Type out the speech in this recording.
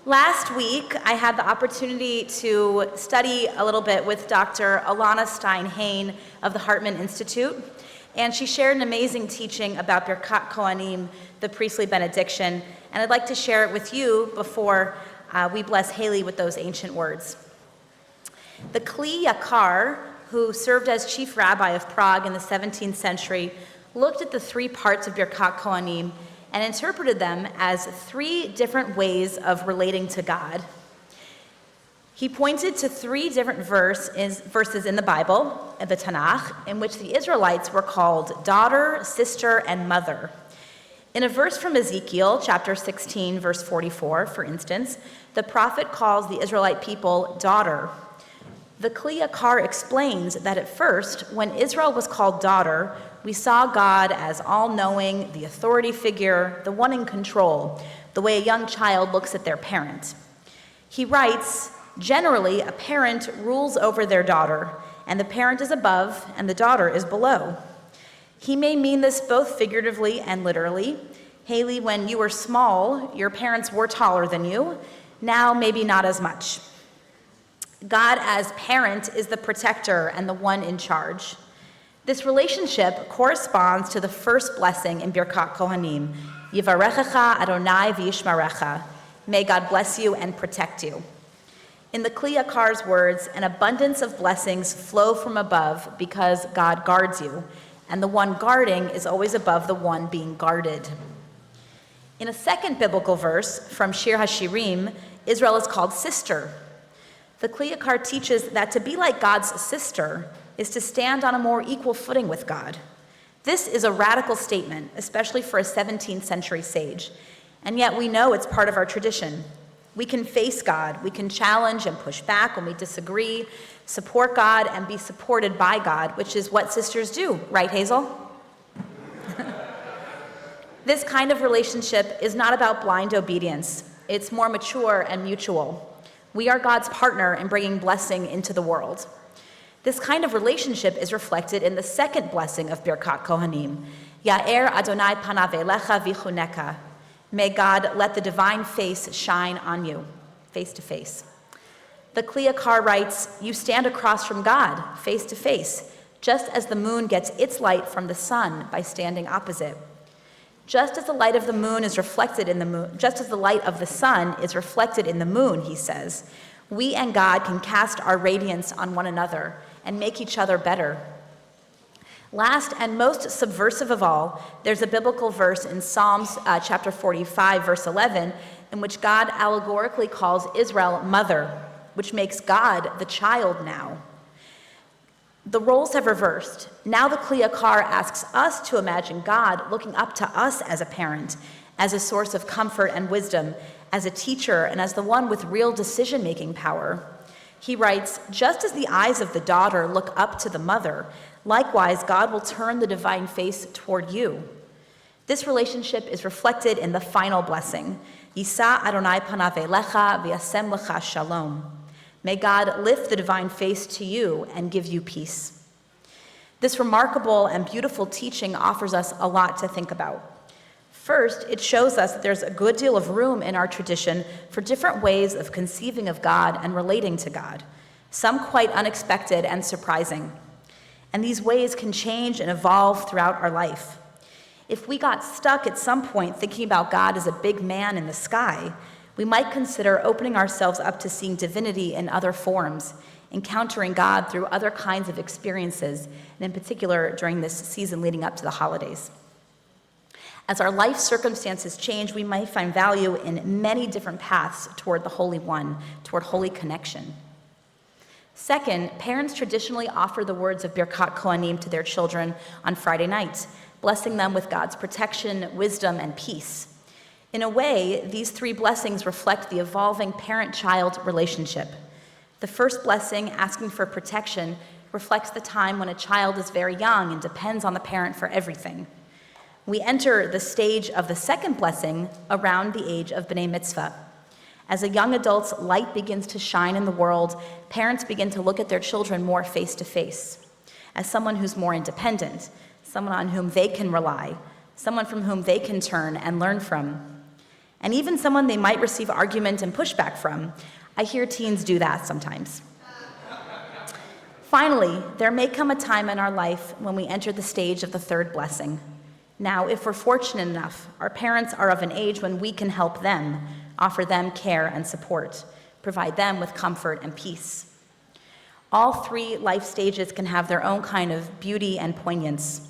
Last week, I had the opportunity to study a little bit with Dr. Alana Stein-Hain of the Hartman Institute, and she shared an amazing teaching about Birkat Kohanim, the priestly benediction, and I'd like to share it with you before we bless Haley with those ancient words. The Kli Yakar, who served as chief rabbi of Prague in the 17th century, looked at the three parts of Birkat Kohanim and interpreted them as three different ways of relating to God. He pointed to three different verses in the Bible, the Tanakh, in which the Israelites were called daughter, sister, and mother. In a verse from Ezekiel, chapter 16, verse 44, for instance, the prophet calls the Israelite people daughter. The Kli Yakar explains that at first, when Israel was called daughter, we saw God as all-knowing, the authority figure, the one in control, the way a young child looks at their parent. He writes, generally, a parent rules over their daughter, and the parent is above, and the daughter is below. He may mean this both figuratively and literally. Haley, when you were small, your parents were taller than you. Now, maybe not as much. God as parent is the protector and the one in charge. This relationship corresponds to the first blessing in Birkat Kohanim, Yivarechecha Adonai v'yishmarecha. May God bless you and protect you. In the Kli Yakar's words, an abundance of blessings flow from above because God guards you, and the one guarding is always above the one being guarded. In a second biblical verse from Shir HaShirim, Israel is called sister. The Kli Yakar teaches that to be like God's sister is to stand on a more equal footing with God. This is a radical statement, especially for a 17th century sage, and yet we know it's part of our tradition. We can face God, we can challenge and push back when we disagree, support God and be supported by God, which is what sisters do, right, Hazel? This kind of relationship is not about blind obedience. It's more mature and mutual. We are God's partner in bringing blessing into the world. This kind of relationship is reflected in the second blessing of Birkat Kohanim, Ya'er Adonai panav elecha v'chuneka. May God let the divine face shine on you, face to face. The Kli Yakar writes, you stand across from God, face to face, just as the moon gets its light from the sun by standing opposite. Just as the light of the moon is reflected in the moon, just as the light of the sun is reflected in the moon, he says, we and God can cast our radiance on one another and make each other better. Last and most subversive of all, there's a biblical verse in Psalms chapter 45, verse 11, in which God allegorically calls Israel mother, which makes God the child now. The roles have reversed. Now the Kli Yakar asks us to imagine God looking up to us as a parent, as a source of comfort and wisdom, as a teacher, and as the one with real decision-making power. He writes, just as the eyes of the daughter look up to the mother, likewise God will turn the divine face toward you. This relationship is reflected in the final blessing, Yisa Adonai panav elecha v'yasem lecha shalom. May God lift the divine face to you and give you peace. This remarkable and beautiful teaching offers us a lot to think about. First, it shows us that there's a good deal of room in our tradition for different ways of conceiving of God and relating to God, some quite unexpected and surprising. And these ways can change and evolve throughout our life. If we got stuck at some point thinking about God as a big man in the sky, we might consider opening ourselves up to seeing divinity in other forms, encountering God through other kinds of experiences, and in particular during this season leading up to the holidays. As our life circumstances change, we might find value in many different paths toward the Holy One, toward holy connection. Second, parents traditionally offer the words of Birkat Kohanim to their children on Friday nights, blessing them with God's protection, wisdom, and peace. In a way, these three blessings reflect the evolving parent-child relationship. The first blessing, asking for protection, reflects the time when a child is very young and depends on the parent for everything. We enter the stage of the second blessing around the age of B'nai Mitzvah. As a young adult's light begins to shine in the world, parents begin to look at their children more face to face, as someone who's more independent, someone on whom they can rely, someone from whom they can turn and learn from. and even someone they might receive argument and pushback from. I hear teens do that sometimes. Finally, there may come a time in our life when we enter the stage of the third blessing. Now, if we're fortunate enough, our parents are of an age when we can help them, offer them care and support, provide them with comfort and peace. All three life stages can have their own kind of beauty and poignance.